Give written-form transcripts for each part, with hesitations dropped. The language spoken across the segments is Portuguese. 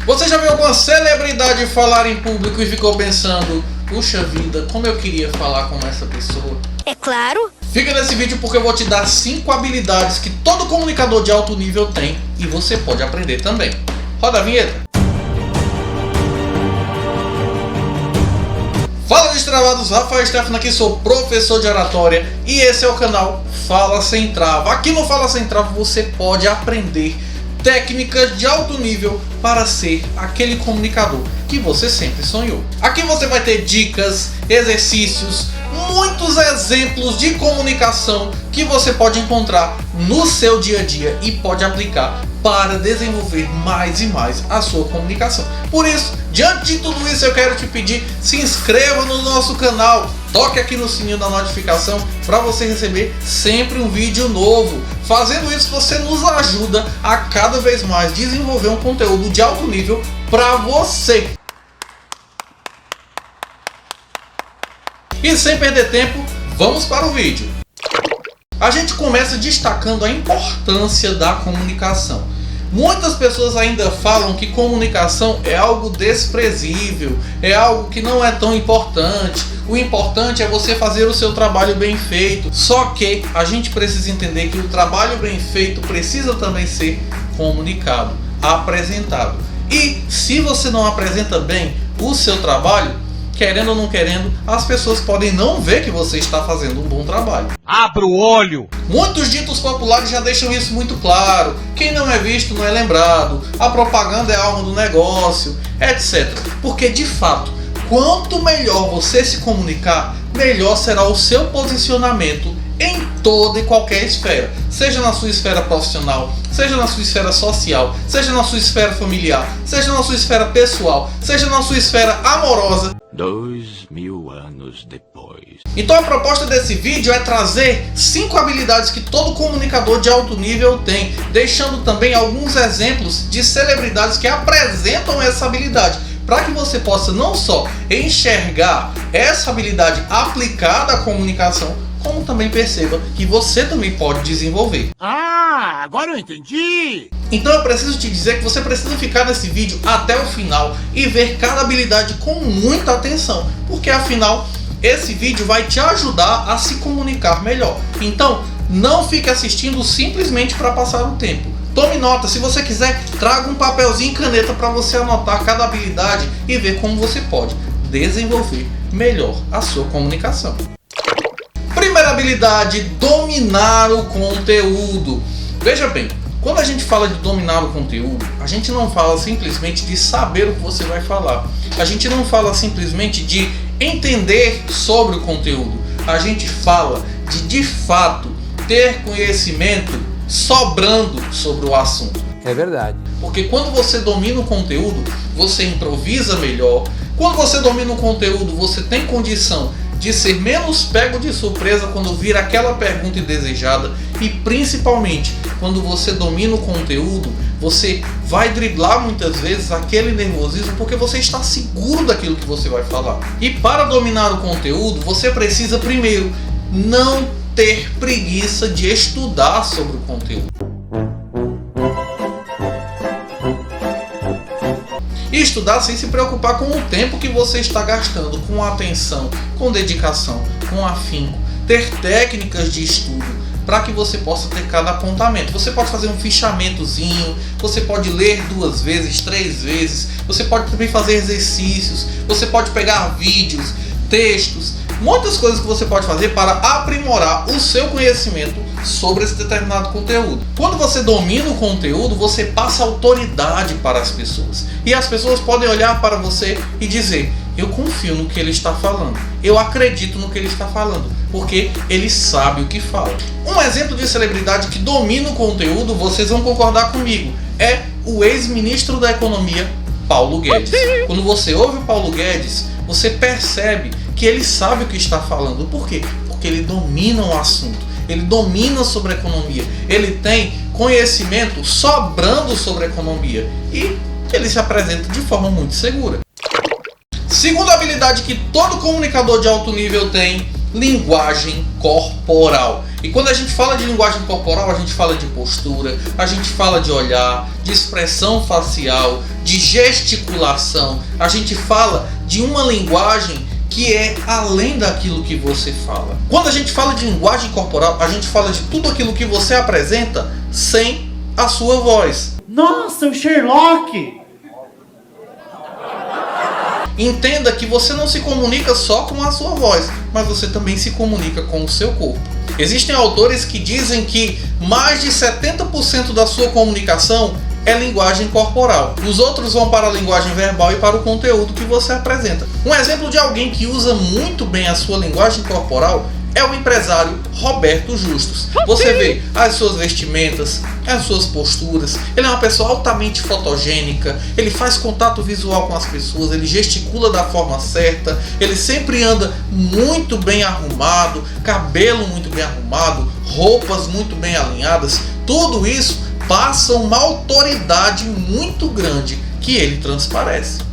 Você já viu alguma celebridade falar em público e ficou pensando: puxa vida, como eu queria falar com essa pessoa? É claro. Fica nesse vídeo porque eu vou te dar 5 habilidades que todo comunicador de alto nível tem e você pode aprender também. Roda a vinheta. Fala destravados, Rafael Stefano aqui, sou professor de oratória e esse é o canal Fala Sem Trava. Aqui no Fala Sem Trava você pode aprender técnicas de alto nível para ser aquele comunicador que você sempre sonhou. Aqui você vai ter dicas, exercícios, muitos exemplos de comunicação que você pode encontrar no seu dia a dia e pode aplicar para desenvolver mais e mais a sua comunicação. Por isso, diante de tudo isso, eu quero te pedir: se inscreva no nosso canal, toque aqui no sininho da notificação para você receber sempre um vídeo novo. Fazendo isso, você nos ajuda a cada vez mais desenvolver um conteúdo de alto nível para você. E sem perder tempo, vamos para o vídeo. A gente começa destacando a importância da comunicação. Muitas pessoas ainda falam que comunicação é algo desprezível, é algo que não é tão importante. O importante é você fazer o seu trabalho bem feito. Só que a gente precisa entender que o trabalho bem feito precisa também ser comunicado, apresentado. E se você não apresenta bem o seu trabalho, querendo ou não querendo, as pessoas podem não ver que você está fazendo um bom trabalho. Abra o olho! Muitos ditos populares já deixam isso muito claro. Quem não é visto não é lembrado. A propaganda é a alma do negócio, etc. Porque de fato, quanto melhor você se comunicar, melhor será o seu posicionamento em toda e qualquer esfera. Seja na sua esfera profissional, seja na sua esfera social, seja na sua esfera familiar, seja na sua esfera pessoal, seja na sua esfera amorosa. 2000 anos depois. Então a proposta desse vídeo é trazer 5 habilidades que todo comunicador de alto nível tem, deixando também alguns exemplos de celebridades que apresentam essa habilidade, para que você possa não só enxergar essa habilidade aplicada à comunicação, como também perceba que você também pode desenvolver. Ah, agora eu entendi! Então eu preciso te dizer que você precisa ficar nesse vídeo até o final e ver cada habilidade com muita atenção, porque afinal esse vídeo vai te ajudar a se comunicar melhor. Então não fique assistindo simplesmente para passar o tempo. Tome nota, se você quiser, traga um papelzinho e caneta para você anotar cada habilidade e ver como você pode desenvolver melhor a sua comunicação. Primeira habilidade: dominar o conteúdo. Veja bem, quando a gente fala de dominar o conteúdo, a gente não fala simplesmente de saber o que você vai falar. A gente não fala simplesmente de entender sobre o conteúdo. A gente fala de fato ter conhecimento sobrando sobre o assunto. É verdade. Porque quando você domina o conteúdo, você improvisa melhor. Quando você domina o conteúdo, você tem condição de ser menos pego de surpresa quando vir aquela pergunta indesejada. E principalmente, quando você domina o conteúdo, você vai driblar muitas vezes aquele nervosismo porque você está seguro daquilo que você vai falar. E para dominar o conteúdo, você precisa primeiro não ter preguiça de estudar sobre o conteúdo. E estudar sem se preocupar com o tempo que você está gastando, com atenção, com dedicação, com afinco. Ter técnicas de estudo para que você possa ter cada apontamento. Você pode fazer um fichamentozinho, você pode ler 2 vezes, 3 vezes, você pode também fazer exercícios, você pode pegar vídeos, textos, muitas coisas que você pode fazer para aprimorar o seu conhecimento sobre esse determinado conteúdo. Quando você domina o conteúdo, você passa autoridade para as pessoas. E as pessoas podem olhar para você e dizer: eu confio no que ele está falando, eu acredito no que ele está falando, porque ele sabe o que fala. Um exemplo de celebridade que domina o conteúdo, vocês vão concordar comigo, é o ex-ministro da Economia, Paulo Guedes. Quando você ouve o Paulo Guedes, você percebe que ele sabe o que está falando. Por quê? Porque ele domina o assunto, ele domina sobre a economia, ele tem conhecimento sobrando sobre a economia e ele se apresenta de forma muito segura. Segunda habilidade que todo comunicador de alto nível tem linguagem corporal. E quando a gente fala de linguagem corporal, a gente fala de postura, a gente fala de olhar, de expressão facial, de gesticulação. A gente fala de uma linguagem que é além daquilo que você fala. Quando a gente fala de linguagem corporal, a gente fala de tudo aquilo que você apresenta sem a sua voz. Nossa, o Sherlock! Entenda que você não se comunica só com a sua voz, mas você também se comunica com o seu corpo. Existem autores que dizem que mais de 70% da sua comunicação é linguagem corporal. Os outros vão para a linguagem verbal e para o conteúdo que você apresenta. Um exemplo de alguém que usa muito bem a sua linguagem corporal é o empresário Roberto Justus. Você vê as suas vestimentas, as suas posturas. Ele é uma pessoa altamente fotogênica, ele faz contato visual com as pessoas, ele gesticula da forma certa, ele sempre anda muito bem arrumado, cabelo muito bem arrumado, roupas muito bem alinhadas. Tudo isso passa uma autoridade muito grande que ele transparece.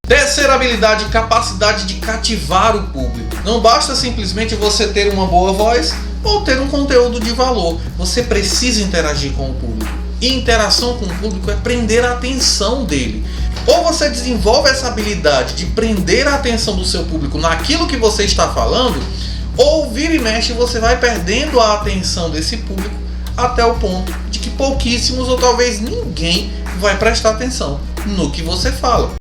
Terceira habilidade, capacidade de cativar o público. Não basta simplesmente você ter uma boa voz ou ter um conteúdo de valor. Você precisa interagir com o público. E interação com o público é prender a atenção dele. Ou você desenvolve essa habilidade de prender a atenção do seu público naquilo que você está falando, ou vira e mexe você vai perdendo a atenção desse público até o ponto de que pouquíssimos ou talvez ninguém vai prestar atenção no que você fala.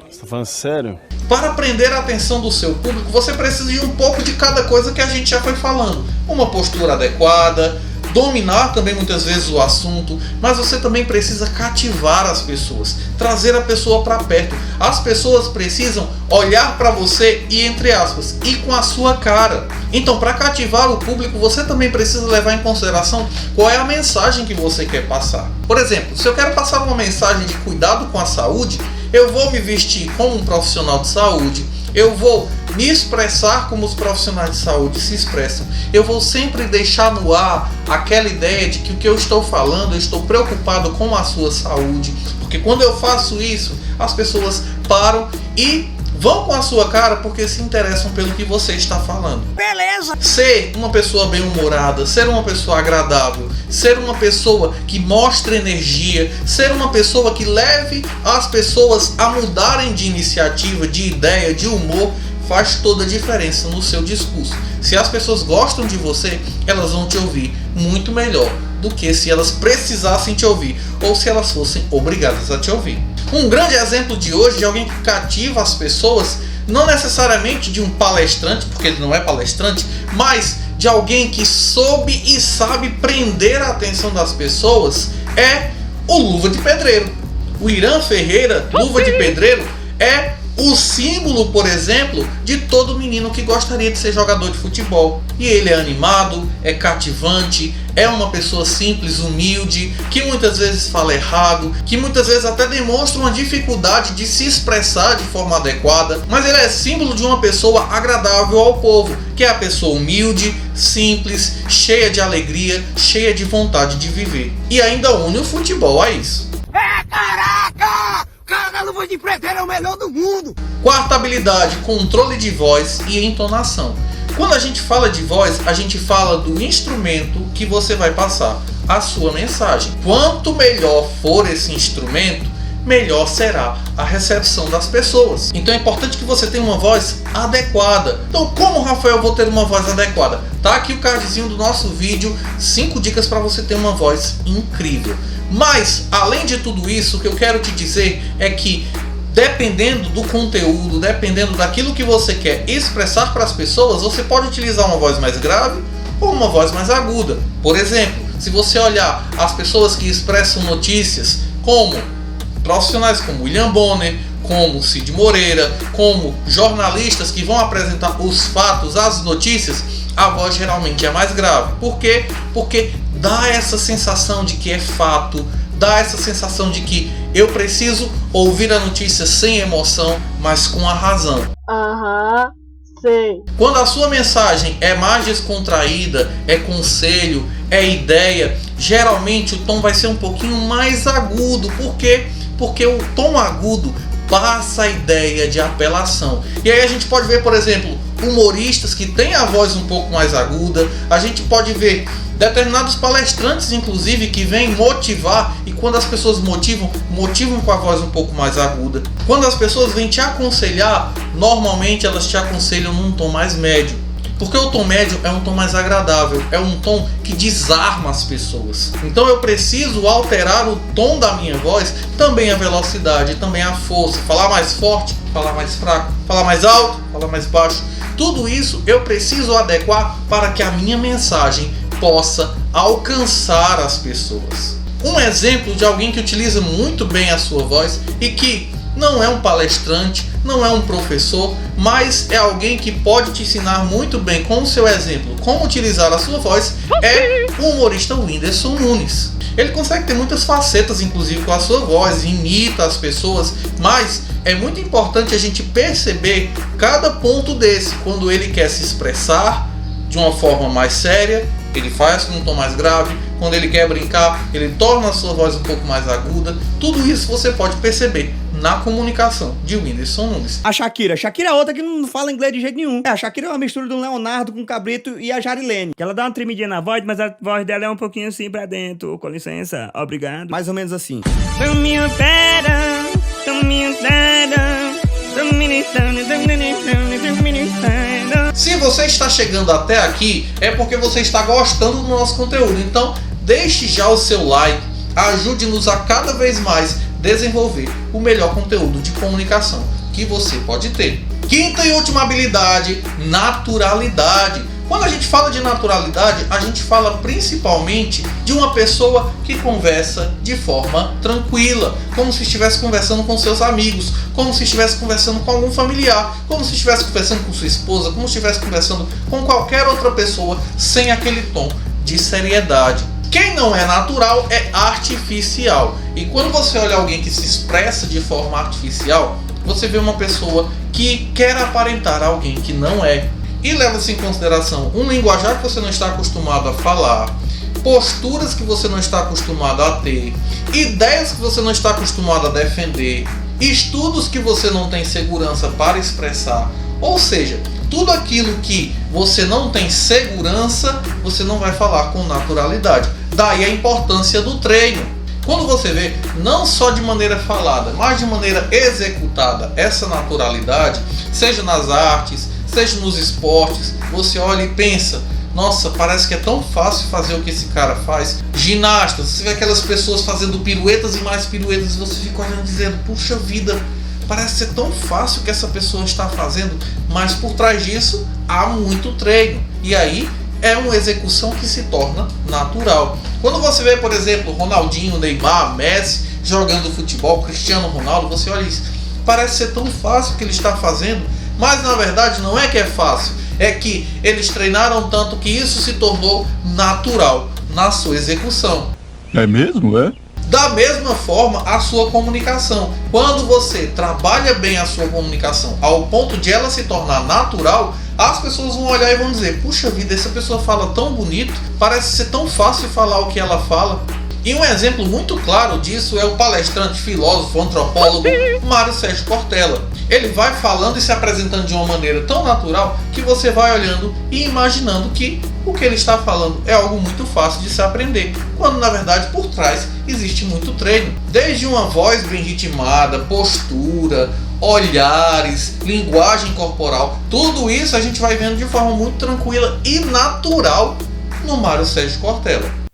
Você tá falando sério? Para prender a atenção do seu público, você precisa de um pouco de cada coisa que a gente já foi falando. Uma postura adequada, dominar também muitas vezes o assunto, mas você também precisa cativar as pessoas, trazer a pessoa para perto. As pessoas precisam olhar para você e, entre aspas, ir com a sua cara. Então, para cativar o público, você também precisa levar em consideração qual é a mensagem que você quer passar. Por exemplo, se eu quero passar uma mensagem de cuidado com a saúde, eu vou me vestir como um profissional de saúde, eu vou me expressar como os profissionais de saúde se expressam. Eu vou sempre deixar no ar aquela ideia de que o que eu estou falando, eu estou preocupado com a sua saúde. Porque quando eu faço isso, as pessoas param e vão com a sua cara porque se interessam pelo que você está falando. Beleza! Ser uma pessoa bem-humorada, ser uma pessoa agradável, ser uma pessoa que mostre energia, ser uma pessoa que leve as pessoas a mudarem de iniciativa, de ideia, de humor, faz toda a diferença no seu discurso. Se as pessoas gostam de você, elas vão te ouvir muito melhor do que se elas precisassem te ouvir ou se elas fossem obrigadas a te ouvir. Um grande exemplo de hoje de alguém que cativa as pessoas, não necessariamente de um palestrante, porque ele não é palestrante, mas de alguém que soube e sabe prender a atenção das pessoas, é o Luva de Pedreiro. O Irã Ferreira, Luva de Pedreiro, é o símbolo, por exemplo, de todo menino que gostaria de ser jogador de futebol. E ele é animado, é cativante, é uma pessoa simples, humilde, que muitas vezes fala errado, que muitas vezes até demonstra uma dificuldade de se expressar de forma adequada, mas ele é símbolo de uma pessoa agradável ao povo, que é a pessoa humilde, simples, cheia de alegria, cheia de vontade de viver. E ainda une o futebol a isso. É, caraca! Cara, Luva de Pedreiro é o melhor do mundo! Quarta habilidade, controle de voz e entonação. Quando a gente fala de voz, a gente fala do instrumento que você vai passar a sua mensagem. Quanto melhor for esse instrumento, melhor será a recepção das pessoas. Então é importante que você tenha uma voz adequada. Então, como, Rafael, eu vou ter uma voz adequada? Tá aqui o cardzinho do nosso vídeo, 5 dicas para você ter uma voz incrível. Mas, além de tudo isso, o que eu quero te dizer é que, dependendo do conteúdo, dependendo daquilo que você quer expressar para as pessoas, você pode utilizar uma voz mais grave ou uma voz mais aguda. Por exemplo, se você olhar as pessoas que expressam notícias como profissionais como William Bonner, como Cid Moreira, como jornalistas que vão apresentar os fatos, as notícias, a voz geralmente é mais grave. Por quê? Porque dá essa sensação de que é fato, dá essa sensação de que eu preciso ouvir a notícia sem emoção, mas com a razão. Aham, sei. Quando a sua mensagem é mais descontraída, é conselho, é ideia, geralmente o tom vai ser um pouquinho mais agudo. Por quê? Porque o tom agudo passa a ideia de apelação. E aí a gente pode ver, por exemplo, humoristas que têm a voz um pouco mais aguda, a gente pode ver determinados palestrantes, inclusive, que vêm motivar, e quando as pessoas motivam com a voz um pouco mais aguda. Quando as pessoas vêm te aconselhar, normalmente elas te aconselham num tom mais médio. Porque o tom médio é um tom mais agradável, é um tom que desarma as pessoas. Então eu preciso alterar o tom da minha voz, também a velocidade, também a força. Falar mais forte, falar mais fraco, falar mais alto, falar mais baixo. Tudo isso eu preciso adequar para que a minha mensagem possa alcançar as pessoas. Um exemplo de alguém que utiliza muito bem a sua voz e que não é um palestrante, não é um professor, mas é alguém que pode te ensinar muito bem com o seu exemplo como utilizar a sua voz, é o humorista Whindersson Nunes. Ele consegue ter muitas facetas, inclusive com a sua voz, imita as pessoas, mas é muito importante a gente perceber cada ponto desse. Quando ele quer se expressar de uma forma mais séria, ele faz com um tom mais grave. Quando ele quer brincar, ele torna a sua voz um pouco mais aguda. Tudo isso você pode perceber na comunicação de Whindersson Nunes. A Shakira é outra que não fala inglês de jeito nenhum. A Shakira é uma mistura do Leonardo com o Cabrito e a Jarilene. Ela dá uma tremidinha na voz, mas a voz dela é um pouquinho assim pra dentro. Com licença, obrigado. Mais ou menos assim. Se você está chegando até aqui, é porque você está gostando do nosso conteúdo. Então, deixe já o seu like, ajude-nos a cada vez mais desenvolver o melhor conteúdo de comunicação que você pode ter. Quinta e última habilidade, naturalidade. Quando a gente fala de naturalidade, a gente fala principalmente de uma pessoa que conversa de forma tranquila, como se estivesse conversando com seus amigos, como se estivesse conversando com algum familiar, como se estivesse conversando com sua esposa, como se estivesse conversando com qualquer outra pessoa, sem aquele tom de seriedade. Quem não é natural é artificial. E quando você olha alguém que se expressa de forma artificial, você vê uma pessoa que quer aparentar alguém que não é. E leva-se em consideração um linguajar que você não está acostumado a falar, posturas que você não está acostumado a ter, ideias que você não está acostumado a defender, estudos que você não tem segurança para expressar. Ou seja, tudo aquilo que você não tem segurança, você não vai falar com naturalidade. Daí a importância do treino. Quando você vê, não só de maneira falada, mas de maneira executada, essa naturalidade, seja nas artes, seja nos esportes, você olha e pensa, nossa, parece que é tão fácil fazer o que esse cara faz. Ginastas, você vê aquelas pessoas fazendo piruetas e mais piruetas, e você fica olhando dizendo, puxa vida, parece ser tão fácil que essa pessoa está fazendo, mas por trás disso há muito treino. E aí é uma execução que se torna natural. Quando você vê, por exemplo, Ronaldinho, Neymar, Messi jogando futebol, Cristiano Ronaldo, você olha isso, parece ser tão fácil o que ele está fazendo, mas na verdade não é que é fácil, é que eles treinaram tanto que isso se tornou natural na sua execução. É mesmo, é? Da mesma forma, a sua comunicação. Quando você trabalha bem a sua comunicação ao ponto de ela se tornar natural, as pessoas vão olhar e vão dizer, puxa vida, essa pessoa fala tão bonito, parece ser tão fácil falar o que ela fala. E um exemplo muito claro disso é o palestrante, filósofo, antropólogo Mário Sérgio Cortella. Ele vai falando e se apresentando de uma maneira tão natural que você vai olhando e imaginando que o que ele está falando é algo muito fácil de se aprender, quando na verdade por trás existe muito treino. Desde uma voz bem ritmada, postura, olhares, linguagem corporal, tudo isso a gente vai vendo de forma muito tranquila e natural no Mário Sérgio Cortella.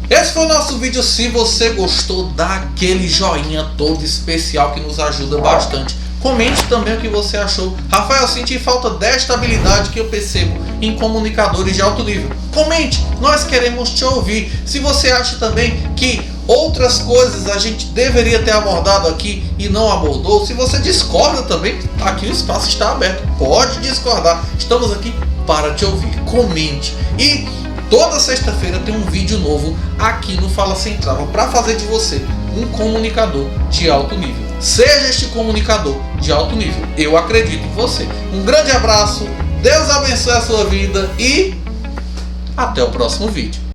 Esse foi o nosso vídeo. Se você gostou, dá aquele joinha todo especial que nos ajuda bastante. Comente também o que você achou. Rafael, senti falta desta habilidade que eu percebo em comunicadores de alto nível. Comente, nós queremos te ouvir. Se você acha também que outras coisas a gente deveria ter abordado aqui e não abordou, se você discorda também, aqui o espaço está aberto. Pode discordar, estamos aqui para te ouvir. Comente. E toda sexta-feira tem um vídeo novo aqui no Fala Sem Trava para fazer de você um comunicador de alto nível. Seja este comunicador de alto nível. Eu acredito em você. Um grande abraço, Deus abençoe a sua vida e até o próximo vídeo.